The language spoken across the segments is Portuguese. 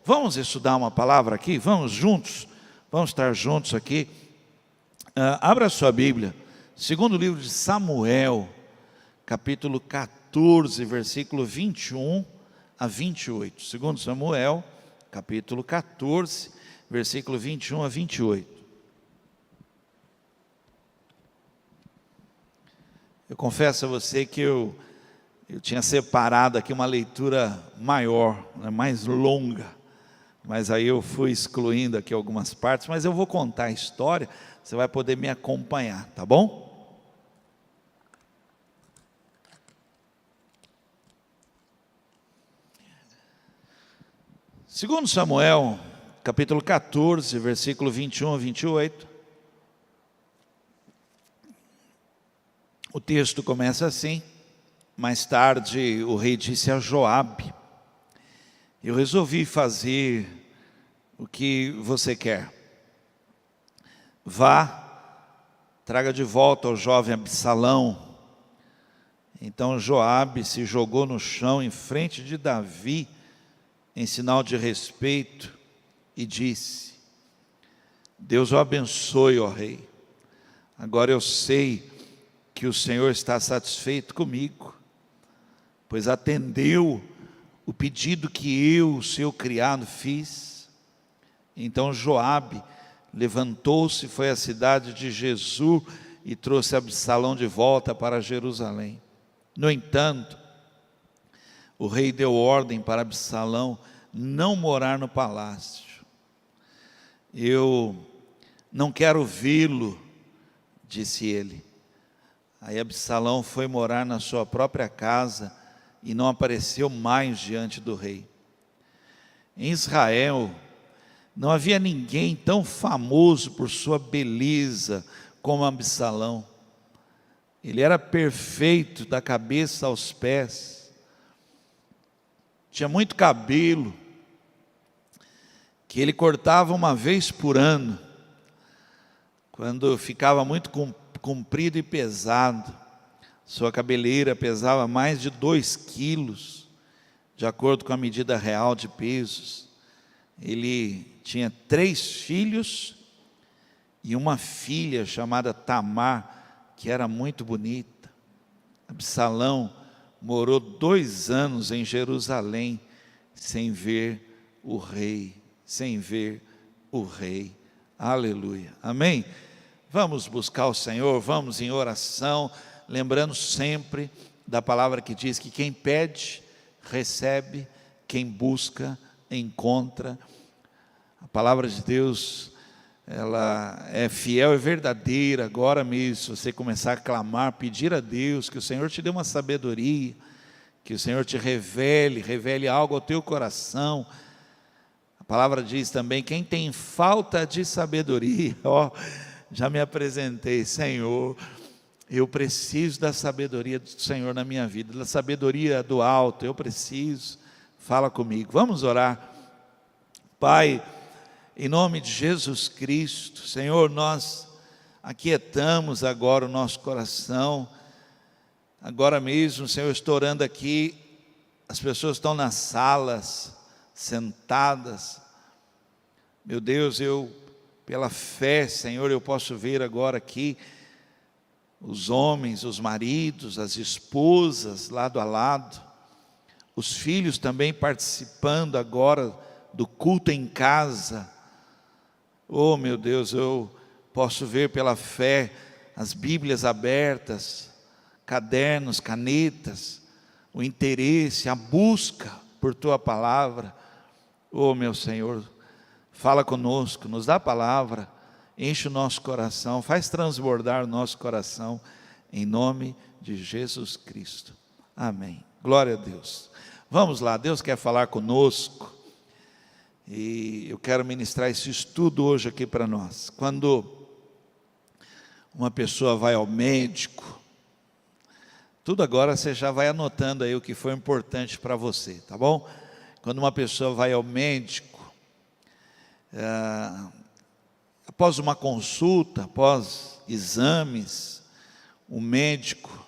Vamos estudar uma palavra aqui? Vamos juntos? Vamos estar juntos aqui. Abra a sua Bíblia. Segundo livro de Samuel, capítulo 14, versículo 21 a 28. Segundo Samuel, capítulo 14, versículo 21 a 28. Eu confesso a você que eu tinha separado aqui uma leitura maior, mais longa, mas aí eu fui excluindo aqui algumas partes, mas eu vou contar a história, você vai poder me acompanhar, tá bom? Segundo Samuel, capítulo 14, versículo 21 a 28, o texto começa assim: mais tarde o rei disse a Joabe: eu resolvi fazer o que você quer. Vá, traga de volta o jovem Absalão. Então Joabe se jogou no chão em frente de Davi, em sinal de respeito, e disse: Deus o abençoe, ó rei. Agora eu sei que o Senhor está satisfeito comigo, pois atendeu o pedido que eu, seu criado, fiz. Então Joabe levantou-se, foi à cidade de Jesur e trouxe Absalão de volta para Jerusalém. No entanto, o rei deu ordem para Absalão não morar no palácio. Eu não quero vê-lo, disse ele. Aí Absalão foi morar na sua própria casa e não apareceu mais diante do rei. Em Israel não havia ninguém tão famoso por sua beleza como Absalão. Ele era perfeito da cabeça aos pés, tinha muito cabelo, que ele cortava uma vez por ano, quando ficava muito comprido e pesado. Sua cabeleira pesava mais de 2 quilos, de acordo com a medida real de pesos. Ele tinha 3 filhos e uma filha chamada Tamar, que era muito bonita. Absalão morou 2 anos em Jerusalém, sem ver o rei, Aleluia, amém? Vamos buscar o Senhor, vamos em oração, lembrando sempre da palavra que diz que quem pede, recebe, quem busca, encontra. A palavra de Deus, ela é fiel e verdadeira. Agora mesmo, se você começar a clamar, pedir a Deus, que o Senhor te dê uma sabedoria, que o Senhor te revele algo ao teu coração. A palavra diz também, quem tem falta de sabedoria, já me apresentei, Senhor, eu preciso da sabedoria do Senhor na minha vida, da sabedoria do alto, eu preciso, fala comigo, vamos orar. Pai, em nome de Jesus Cristo, Senhor, nós aquietamos agora o nosso coração, agora mesmo, Senhor, estou orando aqui, as pessoas estão nas salas, sentadas, meu Deus, pela fé, Senhor, eu posso ver agora aqui, os homens, os maridos, as esposas, lado a lado, os filhos também participando agora do culto em casa. Oh meu Deus, eu posso ver pela fé as Bíblias abertas, cadernos, canetas, o interesse, a busca por Tua palavra. Oh meu Senhor, fala conosco, nos dá a palavra, enche o nosso coração, faz transbordar o nosso coração, em nome de Jesus Cristo, amém, glória a Deus. Vamos lá, Deus quer falar conosco, e eu quero ministrar esse estudo hoje aqui para nós. Quando uma pessoa vai ao médico, tudo agora você já vai anotando aí o que foi importante para você, tá bom? Quando uma pessoa vai ao médico, após uma consulta, após exames, o médico,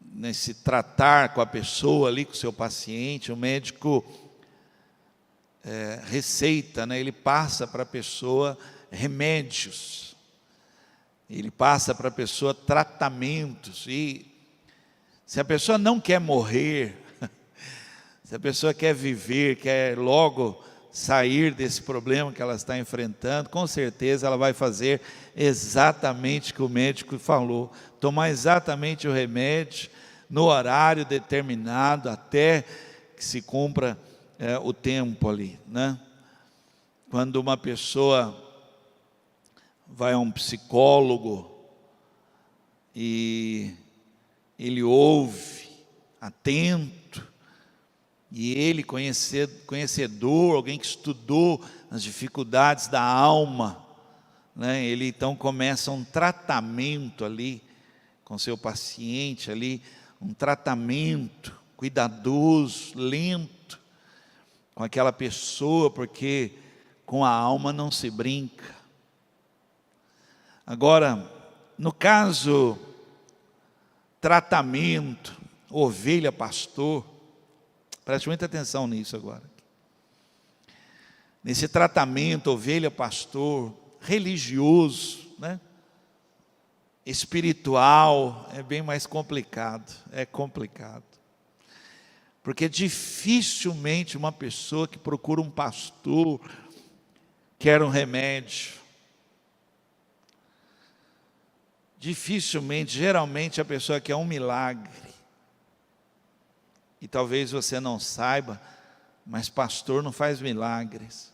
nesse tratar com a pessoa ali, com o seu paciente, o médico receita, né? Ele passa para a pessoa remédios, ele passa para a pessoa tratamentos. E se a pessoa não quer morrer, se a pessoa quer viver, quer logo sair desse problema que ela está enfrentando, com certeza ela vai fazer exatamente o que o médico falou, tomar exatamente o remédio no horário determinado, até que se cumpra o tempo ali, né? Quando uma pessoa vai a um psicólogo e ele ouve, atento, e ele conhecedor, alguém que estudou as dificuldades da alma, né? Ele então começa um tratamento ali com seu paciente ali, um tratamento cuidadoso, lento com aquela pessoa, porque com a alma não se brinca. Agora, no caso tratamento, ovelha, pastor, preste muita atenção nisso agora. Nesse tratamento, ovelha, pastor, religioso, né? Espiritual, é bem mais complicado, é complicado. Porque dificilmente uma pessoa que procura um pastor quer um remédio. Dificilmente, geralmente a pessoa quer um milagre. E talvez você não saiba, mas pastor não faz milagres.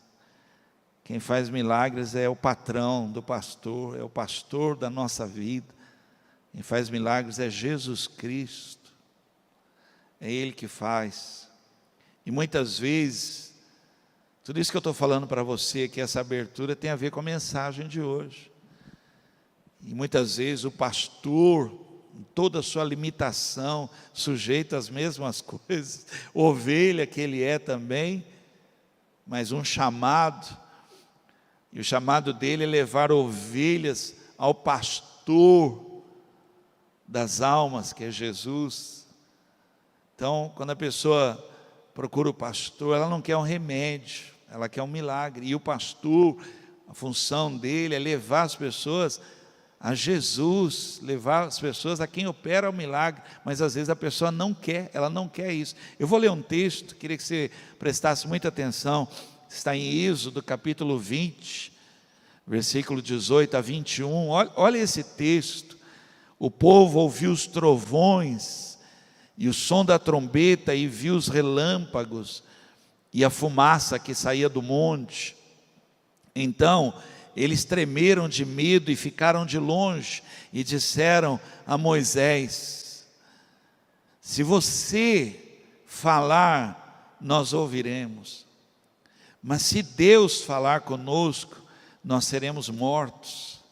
Quem faz milagres é o patrão do pastor, é o pastor da nossa vida. Quem faz milagres é Jesus Cristo. É Ele que faz. E muitas vezes, tudo isso que eu estou falando para você aqui, essa abertura, tem a ver com a mensagem de hoje. E muitas vezes o pastor, em toda a sua limitação, sujeito às mesmas coisas, ovelha que ele é também, mas um chamado, e o chamado dele é levar ovelhas ao pastor das almas, que é Jesus. Então, quando a pessoa procura o pastor, ela não quer um remédio, ela quer um milagre. E o pastor, a função dele é levar as pessoas a Jesus, levar as pessoas a quem opera o milagre. Mas às vezes a pessoa não quer, ela não quer isso. Eu vou ler um texto, queria que você prestasse muita atenção. Está em Êxodo capítulo 20, versículo 18 a 21. Olha esse texto. O povo ouviu os trovões e o som da trombeta, e viu os relâmpagos e a fumaça que saía do monte. Então eles tremeram de medo e ficaram de longe, e disseram a Moisés: se você falar, nós ouviremos, mas se Deus falar conosco, nós seremos mortos.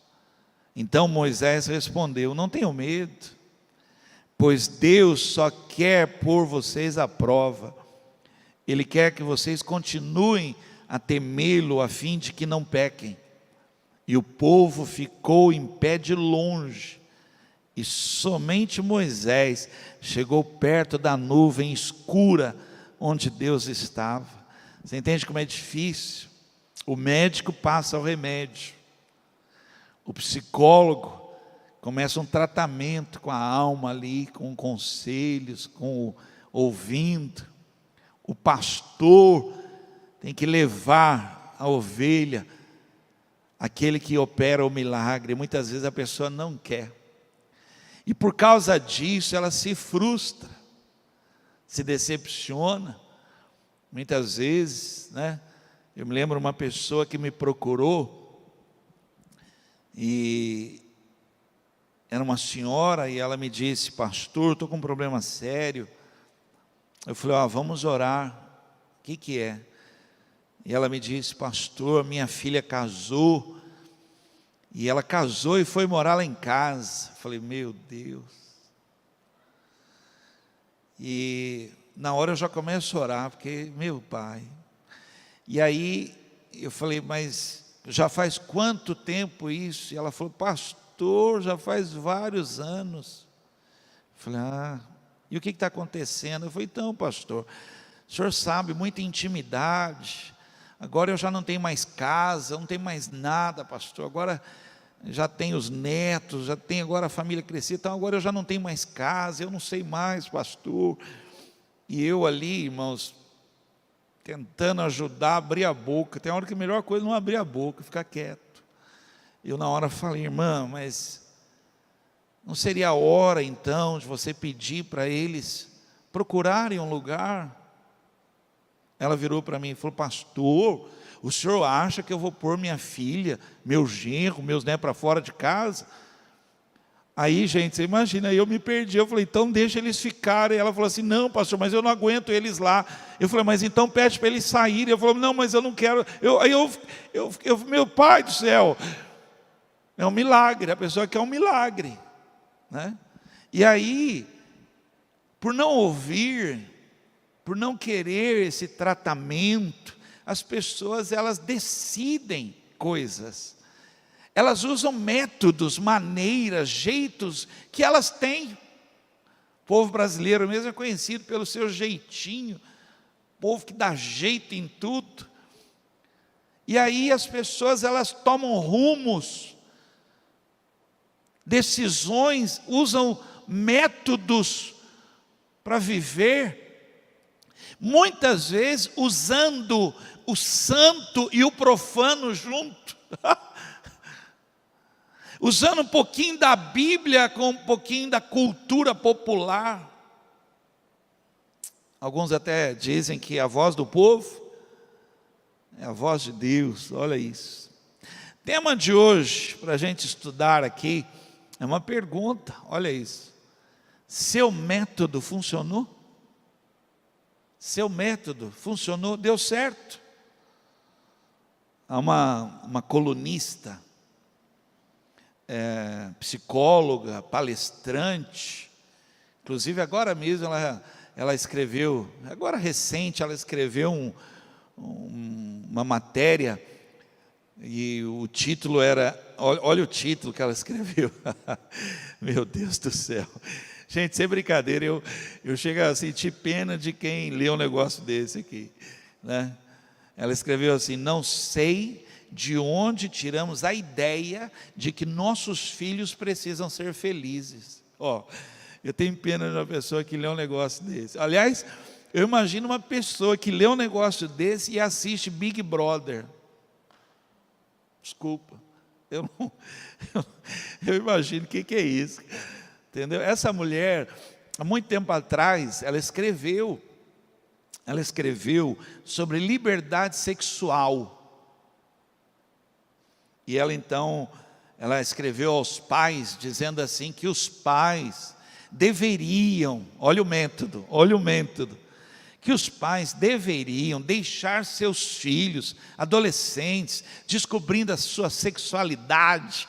Então Moisés respondeu: não tenham medo, pois Deus só quer pôr vocês à prova. Ele quer que vocês continuem a temê-lo, a fim de que não pequem. E o povo ficou em pé de longe, e somente Moisés chegou perto da nuvem escura onde Deus estava. Você entende como é difícil? O médico passa o remédio, o psicólogo começa um tratamento com a alma ali, com conselhos, ouvindo. O pastor tem que levar a ovelha, aquele que opera o milagre. Muitas vezes a pessoa não quer, e por causa disso ela se frustra, se decepciona. Muitas vezes, né? Eu me lembro uma pessoa que me procurou, e era uma senhora, e ela me disse: pastor, estou com um problema sério. Eu falei: vamos orar. O que é? E ela me disse: pastor, minha filha casou, e ela casou e foi morar lá em casa. Eu falei: meu Deus. E na hora eu já começo a orar, porque, meu pai. E aí eu falei: mas já faz quanto tempo isso? E ela falou: pastor, já faz vários anos. Eu falei: e o que está acontecendo? Eu falei: então, pastor, o senhor sabe, muita intimidade, Agora eu já não tenho mais casa, não tenho mais nada, pastor. Agora já tenho os netos, já tenho agora a família crescida, então agora eu já não tenho mais casa, eu não sei mais, pastor. E eu ali, irmãos, tentando ajudar, abrir a boca. Tem hora que a melhor coisa é não abrir a boca, ficar quieto. Eu na hora falei: irmã, mas não seria a hora então de você pedir para eles procurarem um lugar? Ela virou para mim e falou: pastor, o senhor acha que eu vou pôr minha filha, meu genro, meus netos para fora de casa? Aí, gente, você imagina, eu me perdi. Eu falei: então deixa eles ficarem. Ela falou assim: não, pastor, mas eu não aguento eles lá. Eu falei: mas então pede para eles saírem. Eu falei: não, mas eu não quero. Meu pai do céu, é um milagre. A pessoa quer um milagre, né? E aí, por não ouvir, por não querer esse tratamento, as pessoas, elas decidem coisas, elas usam métodos, maneiras, jeitos que elas têm. O povo brasileiro mesmo é conhecido pelo seu jeitinho, povo que dá jeito em tudo. E aí as pessoas, elas tomam rumos, decisões, usam métodos para viver, muitas vezes usando o santo e o profano junto, usando um pouquinho da Bíblia com um pouquinho da cultura popular. Alguns até dizem que a voz do povo é a voz de Deus. Olha isso. Tema de hoje, para a gente estudar aqui, é uma pergunta. Olha isso: seu método funcionou? Seu método funcionou? Deu certo? Há uma colunista, psicóloga, palestrante, inclusive agora mesmo ela escreveu, agora recente, ela escreveu uma matéria, e o título era, olha o título que ela escreveu, meu Deus do céu, gente, sem brincadeira, eu chego a sentir pena de quem lê um negócio desse aqui, né? Ela escreveu assim: não sei de onde tiramos a ideia de que nossos filhos precisam ser felizes. Eu tenho pena de uma pessoa que lê um negócio desse. Aliás, eu imagino uma pessoa que lê um negócio desse e assiste Big Brother. Desculpa, eu imagino o que é isso, entendeu? Essa mulher, há muito tempo atrás, ela escreveu sobre liberdade sexual. E ela escreveu aos pais, dizendo assim, que os pais deveriam, olha o método, que os pais deveriam deixar seus filhos, adolescentes, descobrindo a sua sexualidade,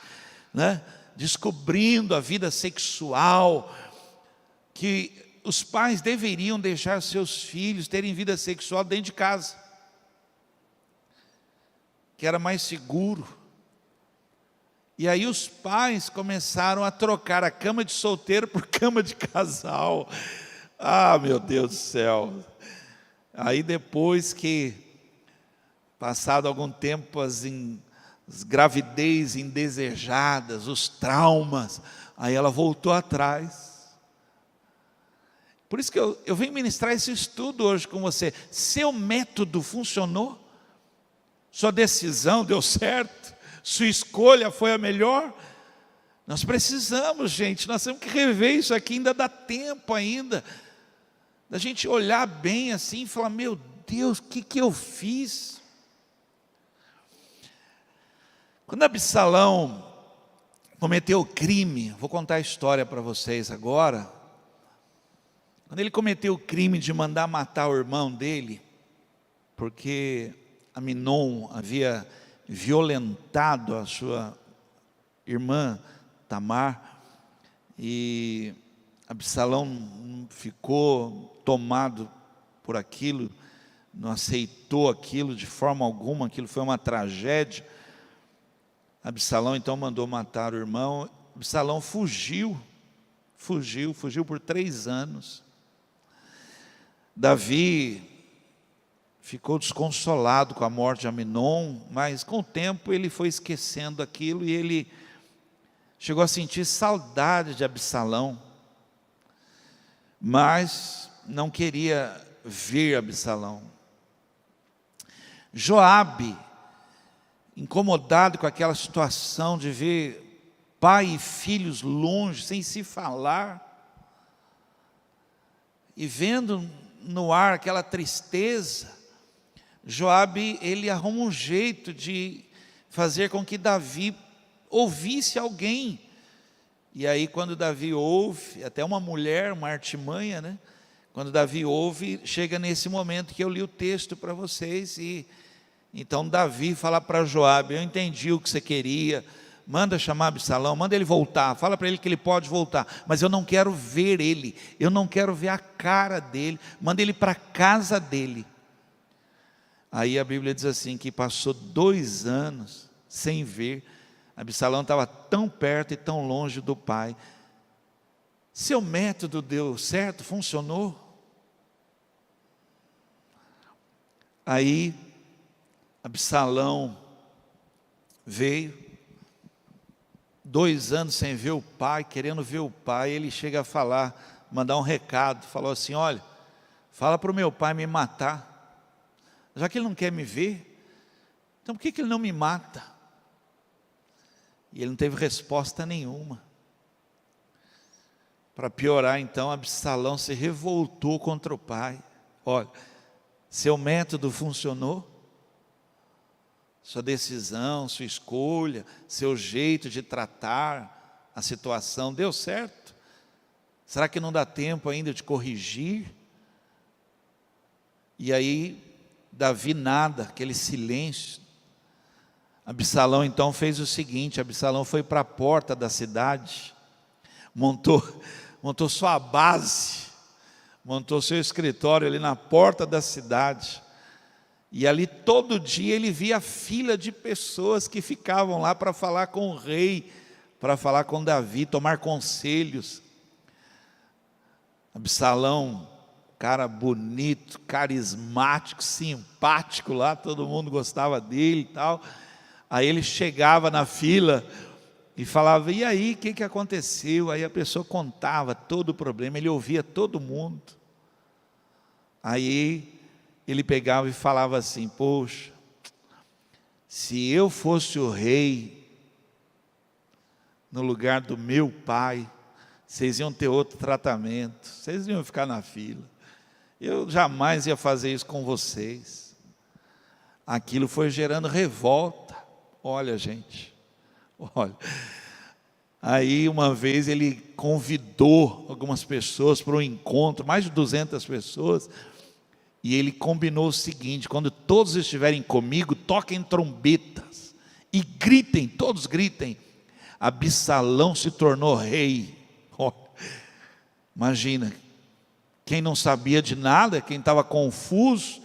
né? Descobrindo a vida sexual, que os pais deveriam deixar seus filhos terem vida sexual dentro de casa, que era mais seguro. E aí os pais começaram a trocar a cama de solteiro por cama de casal. Ah, meu Deus do céu. Aí depois que, passado algum tempo, as gravidez indesejadas, os traumas, aí ela voltou atrás. Por isso que eu venho ministrar esse estudo hoje com você. Seu método funcionou? Sua decisão deu certo? Sua escolha foi a melhor? Nós precisamos, gente, nós temos que rever isso aqui, ainda dá tempo ainda, da gente olhar bem assim e falar: meu Deus, o que eu fiz? Quando Absalão cometeu o crime, vou contar a história para vocês agora. Quando ele cometeu o crime de mandar matar o irmão dele, porque Aminon havia violentado a sua irmã Tamar, e Absalão ficou tomado por aquilo, não aceitou aquilo de forma alguma, aquilo foi uma tragédia. Absalão então mandou matar o irmão. Absalão fugiu por 3 anos. Davi ficou desconsolado com a morte de Aminon, mas com o tempo ele foi esquecendo aquilo e ele chegou a sentir saudade de Absalão, mas não queria ver Absalão. Joabe, incomodado com aquela situação de ver pai e filhos longe, sem se falar, e vendo no ar aquela tristeza, Joabe, ele arruma um jeito de fazer com que Davi ouvisse alguém. E aí quando Davi ouve, até uma mulher, uma artimanha, né? Quando Davi ouve, chega nesse momento que eu li o texto para vocês, e então Davi fala para Joabe: eu entendi o que você queria, manda chamar Absalão, manda ele voltar, fala para ele que ele pode voltar, mas eu não quero ver ele, eu não quero ver a cara dele, manda ele para a casa dele. Aí a Bíblia diz assim, que passou 2 anos sem ver, Absalão estava tão perto e tão longe do pai. Seu método deu certo, funcionou? Aí Absalão veio, 2 anos sem ver o pai, querendo ver o pai, ele chega a falar, mandar um recado, falou assim: olha, fala para o meu pai me matar, já que ele não quer me ver, então por que ele não me mata? E ele não teve resposta nenhuma. Para piorar então, Absalão se revoltou contra o pai. Olha, seu método funcionou? Sua decisão, sua escolha, seu jeito de tratar a situação deu certo? Será que não dá tempo ainda de corrigir? E aí Davi nada, aquele silêncio. Absalão então fez o seguinte: Absalão foi para a porta da cidade, montou sua base, montou seu escritório ali na porta da cidade, e ali todo dia ele via a fila de pessoas que ficavam lá para falar com o rei, para falar com Davi, tomar conselhos. Absalão, cara bonito, carismático, simpático lá, todo mundo gostava dele e tal. Aí ele chegava na fila e falava: e aí, o que aconteceu? Aí a pessoa contava todo o problema, ele ouvia todo mundo. Aí ele pegava e falava assim: poxa, se eu fosse o rei, no lugar do meu pai, vocês iam ter outro tratamento, vocês iam ficar na fila, eu jamais ia fazer isso com vocês. Aquilo foi gerando revolta. Olha, gente, olha. Aí uma vez ele convidou algumas pessoas para um encontro, mais de 200 pessoas, e ele combinou o seguinte: quando todos estiverem comigo, toquem trombetas e gritem, todos gritem, Absalão se tornou rei. Oh, imagina, quem não sabia de nada, quem estava confuso,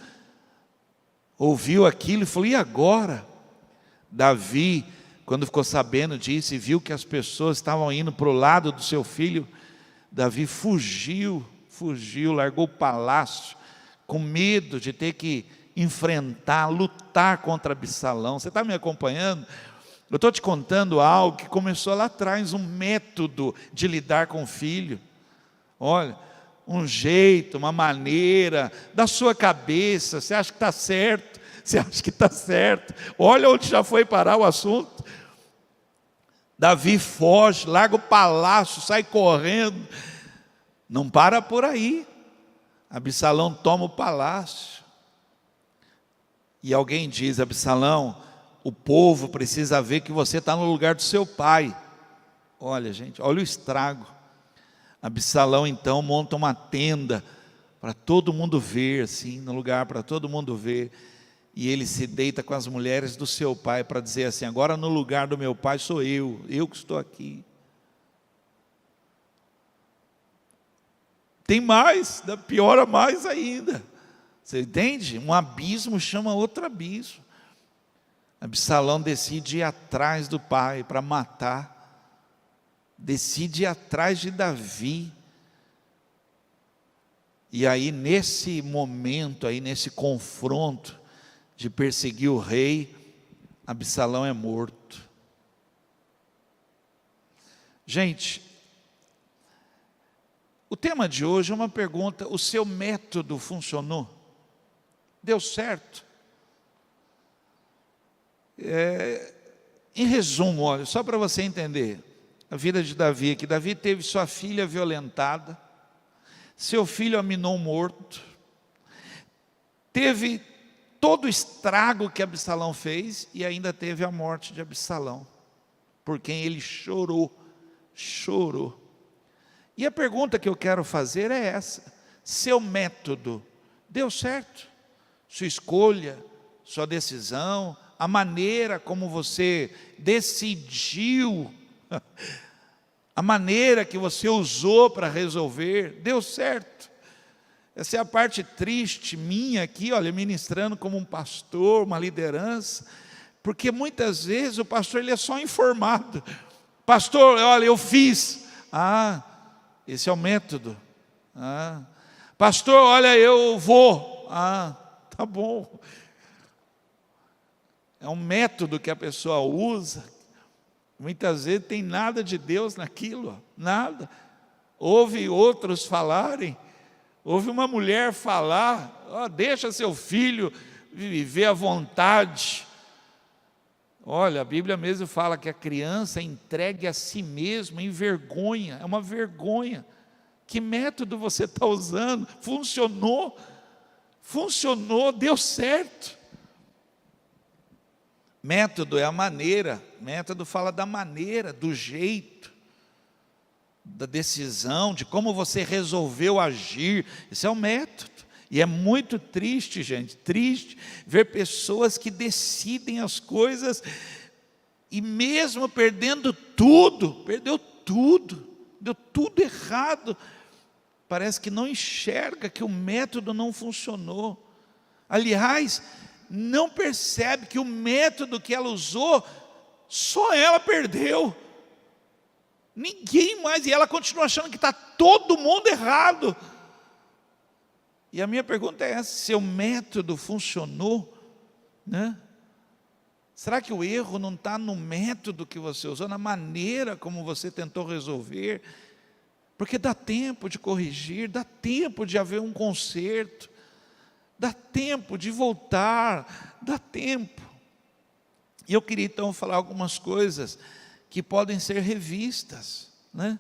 ouviu aquilo e falou: e agora? Davi, quando ficou sabendo disso e viu que as pessoas estavam indo para o lado do seu filho, Davi fugiu, largou o palácio, com medo de ter que enfrentar, lutar contra Absalão. Você está me acompanhando? Eu estou te contando algo que começou lá atrás, um método de lidar com o filho. Olha, um jeito, uma maneira, da sua cabeça. Você acha que está certo? Você acha que está certo? Olha onde já foi parar o assunto. Davi foge, larga o palácio, sai correndo. Não para por aí. Absalão toma o palácio. E alguém diz: Absalão, o povo precisa ver que você está no lugar do seu pai. Olha, gente, olha o estrago. Absalão então monta uma tenda para todo mundo ver, assim, no lugar para todo mundo ver. E ele se deita com as mulheres do seu pai para dizer assim: agora no lugar do meu pai sou eu que estou aqui. Tem mais, piora mais ainda. Você entende? Um abismo chama outro abismo. Absalão decide ir atrás do pai para matar, decide ir atrás de Davi. E aí nesse momento, aí nesse confronto de perseguir o rei, Absalão é morto. Gente, o tema de hoje é uma pergunta: o seu método funcionou? Deu certo? Em resumo, olha, só para você entender a vida de Davi, que Davi teve sua filha violentada, seu filho Aminon morto, teve todo o estrago que Absalão fez e ainda teve a morte de Absalão, por quem ele chorou. E a pergunta que eu quero fazer é essa: seu método deu certo? Sua escolha, sua decisão, a maneira como você decidiu, a maneira que você usou para resolver, deu certo? Essa é a parte triste minha aqui, olha, ministrando como um pastor, uma liderança, porque muitas vezes o pastor ele é só informado. Pastor, olha, eu fiz. Esse é o método. Pastor, olha, eu vou. Tá bom. É um método que a pessoa usa. Muitas vezes tem nada de Deus naquilo, nada. Ouve outros falarem, ouve uma mulher falar, deixa seu filho viver à vontade. Olha, a Bíblia mesmo fala que a criança é entregue a si mesma em vergonha, é uma vergonha. Que método você está usando? Funcionou, deu certo. Método é a maneira, método fala da maneira, do jeito, da decisão, de como você resolveu agir. Esse é o método. E é muito triste, gente, triste ver pessoas que decidem as coisas e mesmo perdendo tudo, deu tudo errado, parece que não enxerga que o método não funcionou. Aliás, não percebe que o método que ela usou, só ela perdeu, ninguém mais, e ela continua achando que está todo mundo errado. E a minha pergunta é essa: seu método funcionou, né? Será que o erro não está no método que você usou, na maneira como você tentou resolver? Porque dá tempo de corrigir, dá tempo de haver um conserto, dá tempo de voltar, dá tempo. E eu queria então falar algumas coisas que podem ser revistas, né?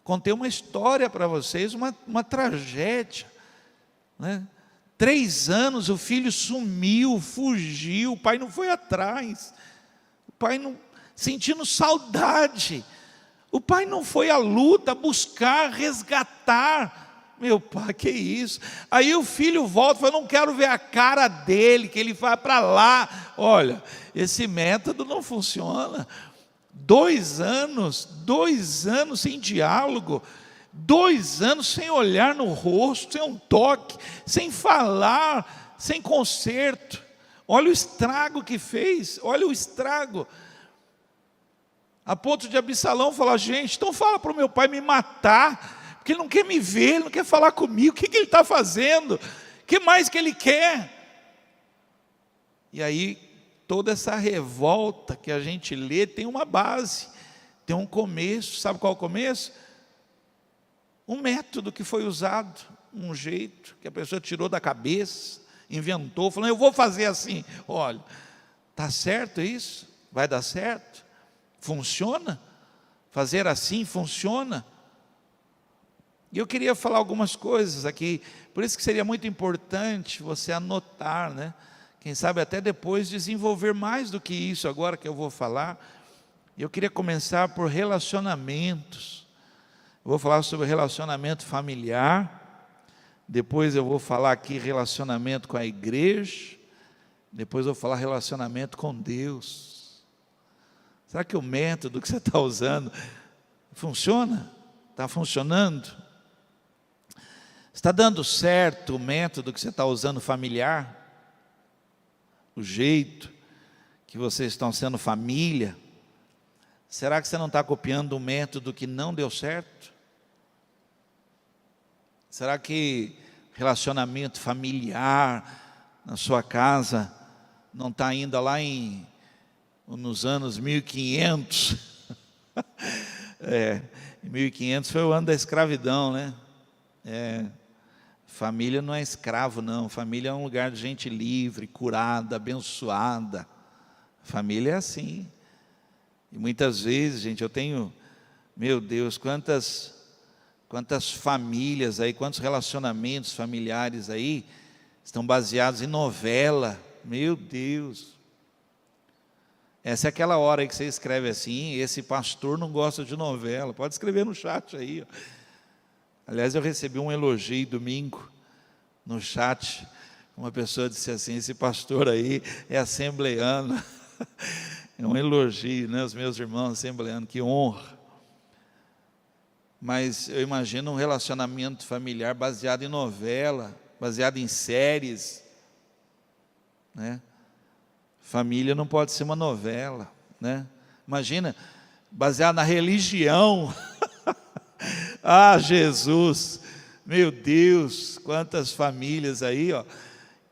Contei uma história para vocês, uma tragédia, né? 3 anos o filho sumiu, fugiu, o pai não foi atrás, o pai não, sentindo saudade, o pai não foi à luta buscar, resgatar. Meu pai, que isso? Aí o filho volta e fala: não quero ver a cara dele, que ele vai para lá. Olha, esse método não funciona. 2 anos sem diálogo, 2 anos sem olhar no rosto, sem um toque, sem falar, sem conserto. Olha o estrago que fez, olha o estrago. A ponto de Absalão falar: gente, então fala para o meu pai me matar, porque ele não quer me ver, ele não quer falar comigo, o que ele está fazendo? O que mais que ele quer? E aí, toda essa revolta que a gente lê tem uma base, tem um começo. Sabe qual é o começo? Um método que foi usado, um jeito que a pessoa tirou da cabeça, inventou, falando: eu vou fazer assim. Olha, está certo isso? Vai dar certo? Funciona? Fazer assim funciona? E eu queria falar algumas coisas aqui, por isso que seria muito importante você anotar, né? Quem sabe até depois desenvolver mais do que isso agora que eu vou falar. Eu queria começar por relacionamentos. Eu vou falar sobre relacionamento familiar, depois eu vou falar aqui relacionamento com a igreja, depois eu vou falar relacionamento com Deus. Será que o método que você está usando funciona? Está funcionando? Está dando certo o método que você está usando familiar? O jeito que vocês estão sendo família? Será que você não está copiando um método que não deu certo? Será que relacionamento familiar na sua casa não está ainda lá nos anos 1500. Em 1500 foi o ano da escravidão, né? Família não é escravo, não. Família é um lugar de gente livre, curada, abençoada. Família é assim. E muitas vezes, gente, eu tenho, meu Deus, quantas famílias aí, quantos relacionamentos familiares aí estão baseados em novela. Meu Deus. Essa é aquela hora aí que você escreve assim: esse pastor não gosta de novela. Pode escrever no chat aí, ó. Aliás, eu recebi um elogio domingo no chat. Uma pessoa disse assim: esse pastor aí é assembleiano. É um elogio, né? Os meus irmãos assembleianos, que honra. Mas eu imagino um relacionamento familiar baseado em novela, baseado em séries, né? Família não pode ser uma novela, né? Imagina, baseado na religião. Ah, Jesus, meu Deus, quantas famílias aí, ó,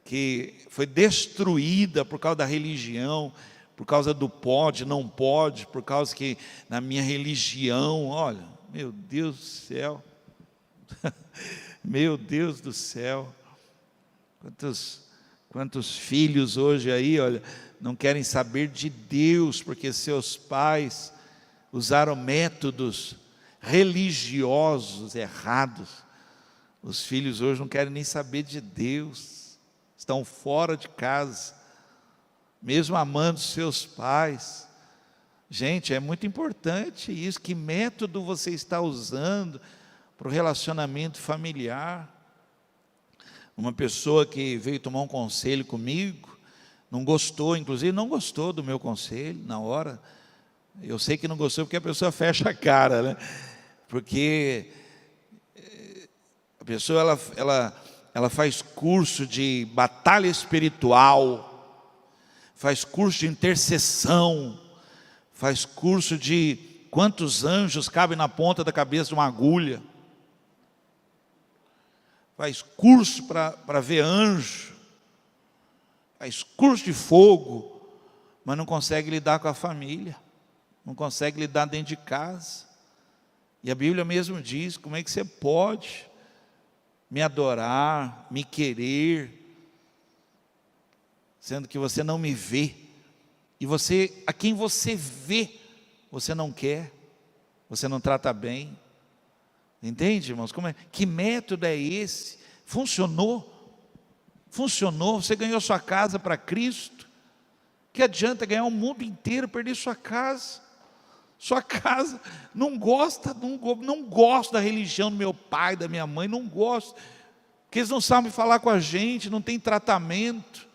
que foi destruída por causa da religião, por causa do pode, não pode, por causa que na minha religião, olha, meu Deus do céu, meu Deus do céu, quantos filhos hoje aí, olha, não querem saber de Deus, porque seus pais usaram métodos religiosos errados. Os filhos hoje não querem nem saber de Deus, estão fora de casa, mesmo amando seus pais. Gente, é muito importante isso. Que método você está usando para o relacionamento familiar? Uma pessoa que veio tomar um conselho comigo, não gostou, inclusive não gostou do meu conselho na hora. Eu sei que não gostou porque a pessoa fecha a cara, né? Porque a pessoa ela faz curso de batalha espiritual, faz curso de intercessão, faz curso de quantos anjos cabem na ponta da cabeça de uma agulha, faz curso para ver anjo, faz curso de fogo, mas não consegue lidar com a família, não consegue lidar dentro de casa. E a Bíblia mesmo diz: como é que você pode me adorar, me querer, sendo que você não me vê, e a quem você vê, você não quer, você não trata bem? Entende, irmãos? Que método é esse? Funcionou, você ganhou sua casa para Cristo. Que adianta ganhar o mundo inteiro, perder sua casa? Sua casa, não gosto da religião do meu pai, da minha mãe, não gosto, porque eles não sabem falar com a gente, não tem tratamento.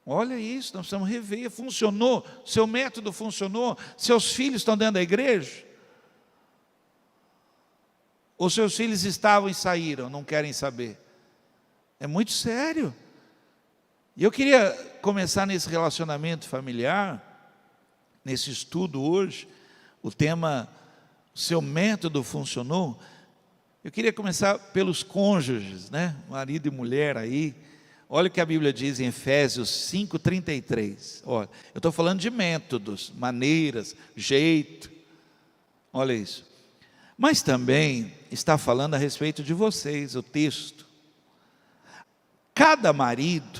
Olha isso, nós precisamos rever. Funcionou? Seu método funcionou? Seus filhos estão dentro da igreja? Ou seus filhos estavam e saíram, não querem saber? É muito sério. E eu queria começar nesse relacionamento familiar, nesse estudo hoje, o tema, seu método funcionou? Eu queria começar pelos cônjuges, né? Marido e mulher aí. Olha o que a Bíblia diz em Efésios 5:33. Olha, eu estou falando de métodos, maneiras, jeito. Olha isso. Mas também está falando a respeito de vocês, o texto. Cada marido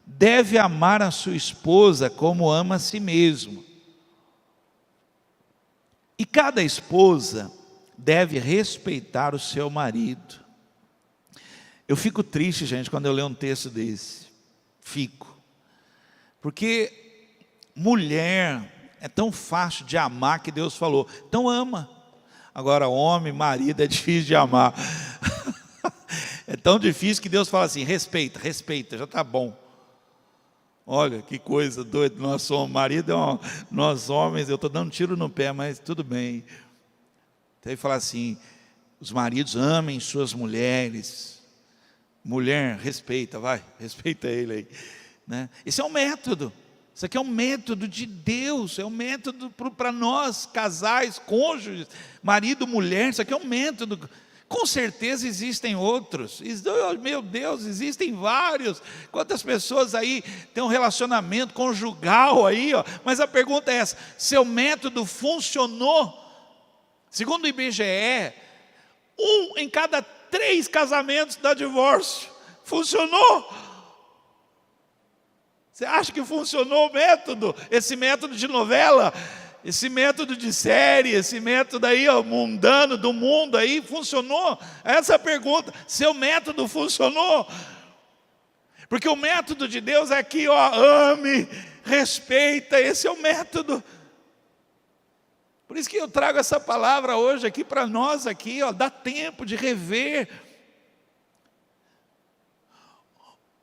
deve amar a sua esposa como ama a si mesmo. E cada esposa deve respeitar o seu marido. Eu fico triste, gente, quando eu leio um texto desse. Fico. Porque mulher é tão fácil de amar que Deus falou, então ama. Agora, homem, marido, é difícil de amar. É tão difícil que Deus fala assim: respeita, já está bom. Olha que coisa doida, nós somos marido, nós homens, eu estou dando tiro no pé, mas tudo bem. Então ele fala assim: os maridos amem suas mulheres. Mulher, respeita ele aí, né? Esse é um método, isso aqui é um método de Deus, é um método para nós, casais, cônjuges, marido, mulher, isso aqui é um método. Com certeza existem outros, meu Deus, existem vários. Quantas pessoas aí têm um relacionamento conjugal aí, ó. Mas a pergunta é essa: seu método funcionou? Segundo o IBGE, 1 em cada 3 casamentos dá divórcio. Funcionou? Você acha que funcionou o método? Esse método de novela, esse método de série, esse método aí, ó, mundano do mundo aí, funcionou? Essa é a pergunta. Seu método funcionou? Porque o método de Deus é aqui, ó, ame, respeita, esse é o método. Por isso que eu trago essa palavra hoje aqui para nós aqui, ó, dá tempo de rever.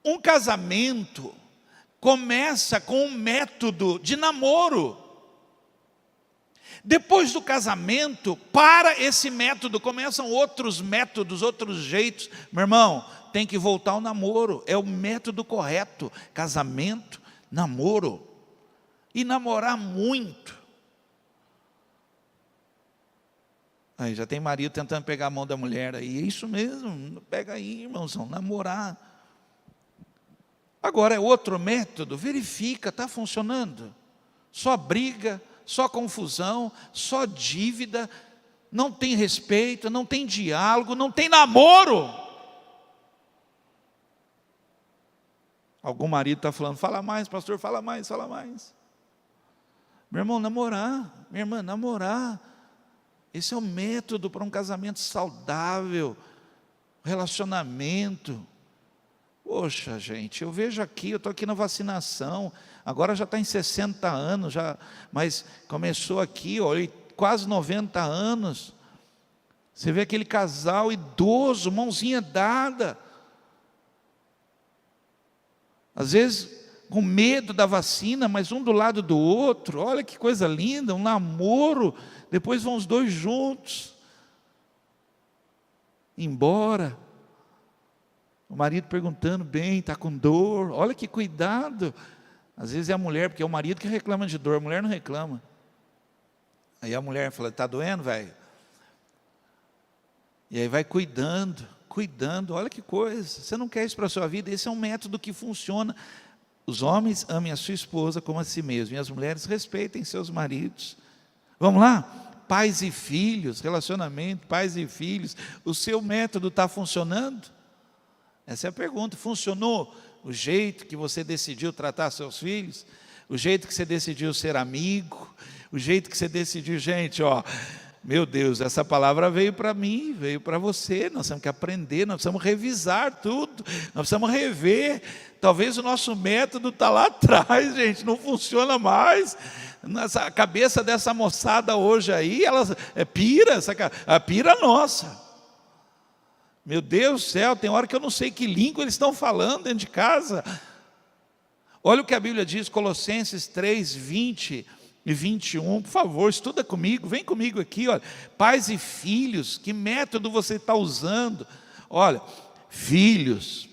Um casamento começa com um método de namoro. Depois do casamento, para esse método, começam outros métodos, outros jeitos. Meu irmão, tem que voltar ao namoro, é o método correto. Casamento, namoro. E namorar muito. Aí já tem marido tentando pegar a mão da mulher aí. É isso mesmo, pega aí, irmãozão, namorar. Agora é outro método, verifica, está funcionando. Só briga, só confusão, só dívida, não tem respeito, não tem diálogo, não tem namoro. Algum marido está falando, fala mais, pastor, fala mais, fala mais. Meu irmão, namorar, minha irmã, namorar. Esse é o método para um casamento saudável, relacionamento. Poxa, gente, eu vejo aqui, eu estou aqui na vacinação, agora já está em 60 anos, mas começou aqui, olha, quase 90 anos. Você vê aquele casal idoso, mãozinha dada. Às vezes com medo da vacina, mas um do lado do outro. Olha que coisa linda, um namoro. Depois vão os dois juntos embora. O marido perguntando, bem, está com dor, olha que cuidado. Às vezes é a mulher, porque é o marido que reclama de dor, a mulher não reclama. Aí a mulher fala, está doendo, velho? E aí vai cuidando, olha que coisa. Você não quer isso para a sua vida? Esse é um método que funciona. Os homens amem a sua esposa como a si mesmo, e as mulheres respeitem seus maridos. Vamos lá? Pais e filhos, relacionamento, pais e filhos. O seu método está funcionando? Essa é a pergunta. Funcionou o jeito que você decidiu tratar seus filhos? O jeito que você decidiu ser amigo? O jeito que você decidiu, gente, ó, meu Deus, essa palavra veio para mim, veio para você, nós temos que aprender, nós precisamos revisar tudo, nós precisamos rever. Talvez o nosso método está lá atrás, gente, não funciona mais. A cabeça dessa moçada hoje aí, ela pira, a pira nossa. Meu Deus do céu, tem hora que eu não sei que língua eles estão falando dentro de casa. Olha o que a Bíblia diz, Colossenses 3, 20 e 21, por favor, estuda comigo, vem comigo aqui, olha. Pais e filhos, que método você está usando? Olha, filhos,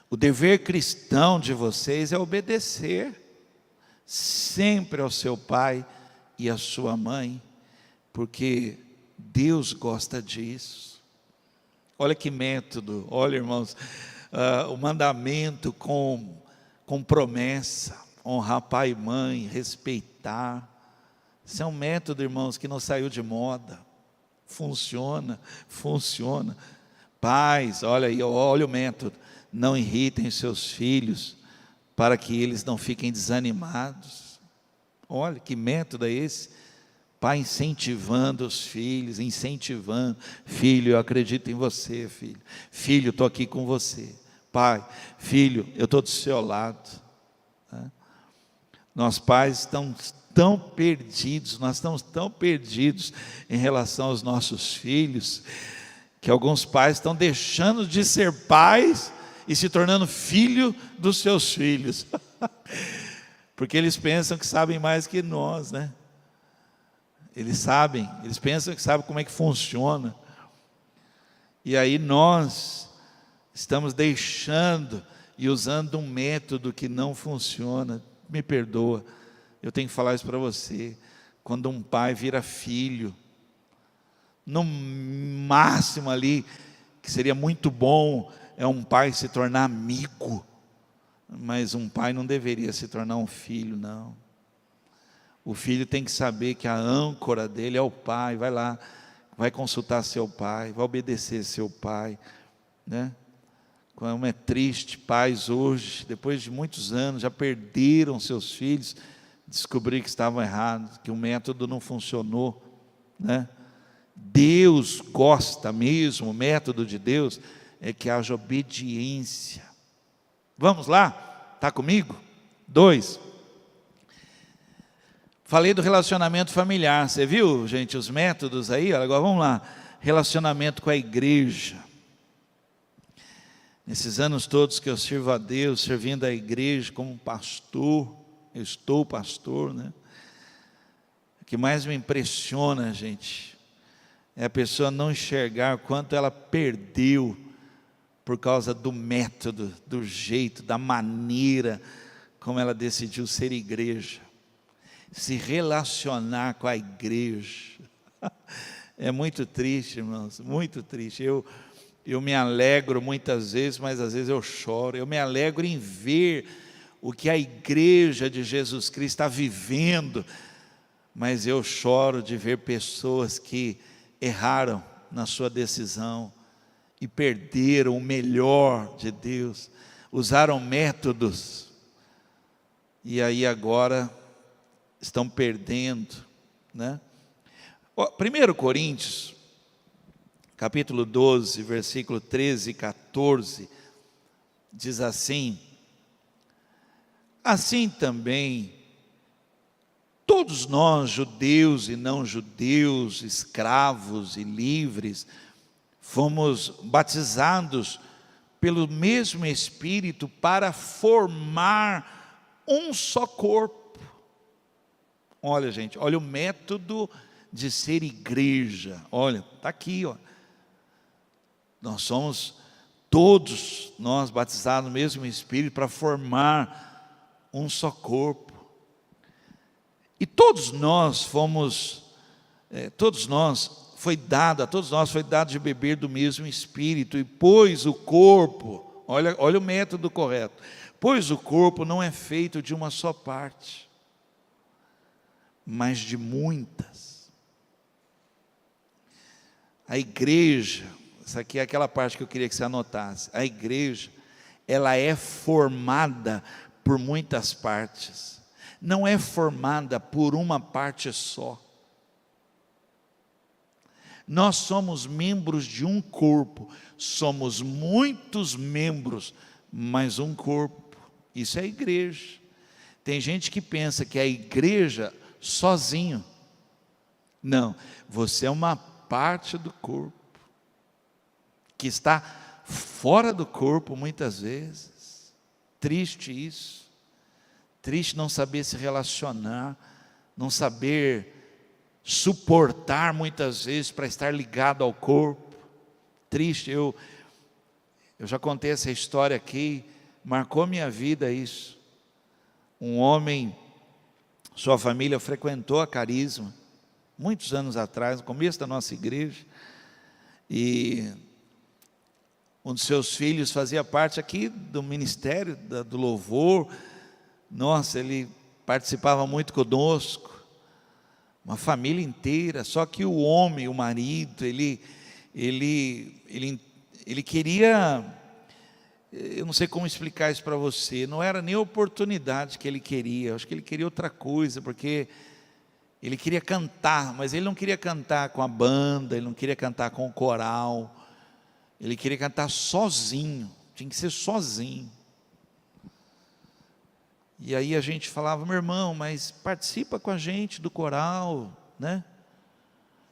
o dever cristão de vocês é obedecer sempre ao seu pai e à sua mãe, porque Deus gosta disso. Olha que método, olha, irmãos, o mandamento com promessa, honrar pai e mãe, respeitar. Isso é um método, irmãos, que não saiu de moda. Funciona. Pais, olha aí, olha o método. Não irritem os seus filhos, para que eles não fiquem desanimados. Olha que método é esse? Pai incentivando os filhos, incentivando. Filho, eu acredito em você, filho. Filho, estou aqui com você. Pai, filho, eu estou do seu lado. Nós pais estamos tão perdidos, nós estamos tão perdidos em relação aos nossos filhos, que alguns pais estão deixando de ser pais e se tornando filho dos seus filhos, porque eles pensam que sabem mais que nós, né? Eles pensam que sabem como é que funciona, e aí nós estamos deixando e usando um método que não funciona. Me perdoa, eu tenho que falar isso para você. Quando um pai vira filho, No máximo ali, que seria muito bom, é um pai se tornar amigo, mas um pai não deveria se tornar um filho, não. O filho tem que saber que a âncora dele é o pai. Vai lá, vai consultar seu pai, vai obedecer seu pai, né? Como é triste, pais hoje, depois de muitos anos, já perderam seus filhos, descobrir que estavam errados, que o método não funcionou, né? Deus gosta mesmo, o método de Deus é que haja obediência. Vamos lá? Está comigo? 2. Falei do relacionamento familiar. Você viu, gente, os métodos aí? Agora vamos lá. Relacionamento com a igreja. Nesses anos todos que eu sirvo a Deus, servindo a igreja como pastor, eu estou pastor, né? O que mais me impressiona, gente, é a pessoa não enxergar quanto ela perdeu por causa do método, do jeito, da maneira como ela decidiu ser igreja, se relacionar com a igreja. É muito triste, irmãos, muito triste. Eu me alegro muitas vezes, mas às vezes eu choro. Eu me alegro em ver o que a igreja de Jesus Cristo está vivendo, mas eu choro de ver pessoas que erraram na sua decisão e perderam o melhor de Deus, usaram métodos, e aí agora estão perdendo, né? 1 Coríntios, capítulo 12, versículo 13 e 14, diz assim: assim também, todos nós, judeus e não judeus, escravos e livres, fomos batizados pelo mesmo Espírito para formar um só corpo. Olha, gente, olha o método de ser igreja. Olha, está aqui, ó. Nós somos todos nós batizados no mesmo Espírito para formar um só corpo. E todos nós fomos, a todos nós foi dado de beber do mesmo Espírito, e pois o corpo, olha o método correto, pois o corpo não é feito de uma só parte, mas de muitas. A igreja, essa aqui é aquela parte que eu queria que você anotasse, a igreja, ela é formada por muitas partes, não é formada por uma parte só. Nós somos membros de um corpo, somos muitos membros, mas um corpo. Isso é a igreja. Tem gente que pensa que é a igreja sozinho. Não, você é uma parte do corpo, que está fora do corpo muitas vezes. Triste isso. Triste não saber se relacionar, não saber suportar muitas vezes para estar ligado ao corpo. Triste. Eu já contei essa história aqui, marcou minha vida isso. Um homem, sua família frequentou a Carisma muitos anos atrás, no começo da nossa igreja, e um dos seus filhos fazia parte aqui do ministério do louvor. Nossa, ele participava muito conosco, uma família inteira. Só que o homem, o marido, ele queria, eu não sei como explicar isso para você, não era nem a oportunidade que ele queria, acho que ele queria outra coisa, porque ele queria cantar, mas ele não queria cantar com a banda, ele não queria cantar com o coral, ele queria cantar sozinho, tinha que ser sozinho. E aí a gente falava: meu irmão, mas participa com a gente do coral, né?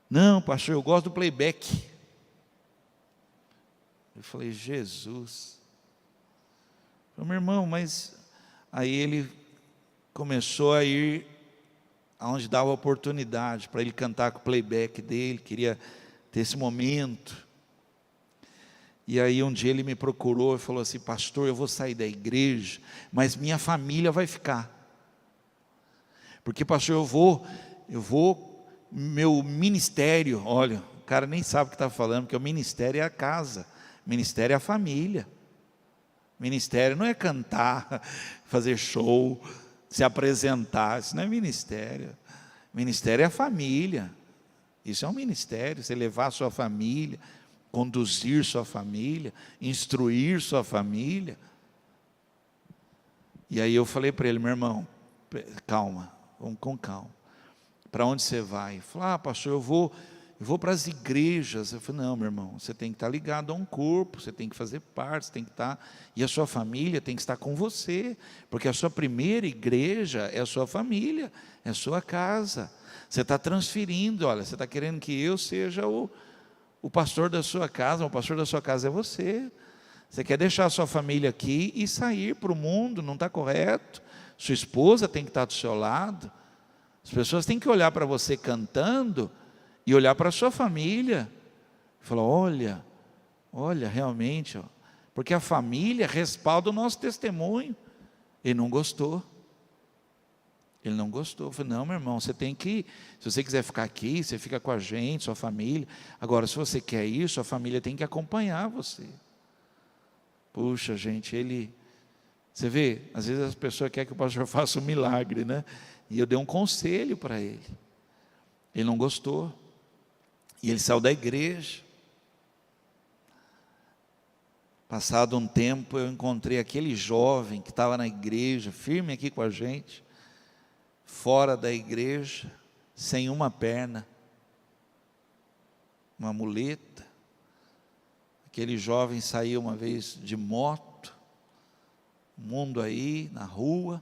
Não, pastor, eu gosto do playback. Eu falei: Jesus. Eu falei: meu irmão, mas... Aí ele começou a ir aonde dava oportunidade para ele cantar com o playback dele, queria ter esse momento. E aí um dia ele me procurou e falou assim: pastor, eu vou sair da igreja, mas minha família vai ficar. Porque, pastor, eu vou, meu ministério, olha, cara nem sabe o que está falando, porque o ministério é a casa, o ministério é a família. Ministério não é cantar, fazer show, se apresentar, isso não é ministério. Ministério é a família. Isso é um ministério, você levar a sua família, conduzir sua família, instruir sua família. E aí eu falei para ele: meu irmão, calma, vamos com calma. Para onde você vai? Ele falou: pastor, eu vou para as igrejas. Eu falei: não, meu irmão, você tem que estar ligado a um corpo, você tem que fazer parte, você tem que estar, e a sua família tem que estar com você, porque a sua primeira igreja é a sua família, é a sua casa. Você está transferindo, olha, você está querendo que eu seja o pastor da sua casa, o pastor da sua casa é você. Você quer deixar a sua família aqui e sair para o mundo, não está correto. Sua esposa tem que estar do seu lado. As pessoas têm que olhar para você cantando e olhar para a sua família. Falar: olha, realmente, ó, porque a família respalda o nosso testemunho. Ele não gostou. Ele não gostou. Eu falei: não, meu irmão, você tem que, se você quiser ficar aqui, você fica com a gente, sua família. Agora, se você quer ir, sua família tem que acompanhar você. Puxa, gente, você vê, às vezes as pessoas querem que o pastor faça um milagre, né? E eu dei um conselho para ele. Ele não gostou. E ele saiu da igreja. Passado um tempo, eu encontrei aquele jovem que estava na igreja, firme aqui com a gente, fora da igreja, sem uma perna, uma muleta. Aquele jovem saiu uma vez de moto, mundo aí, na rua,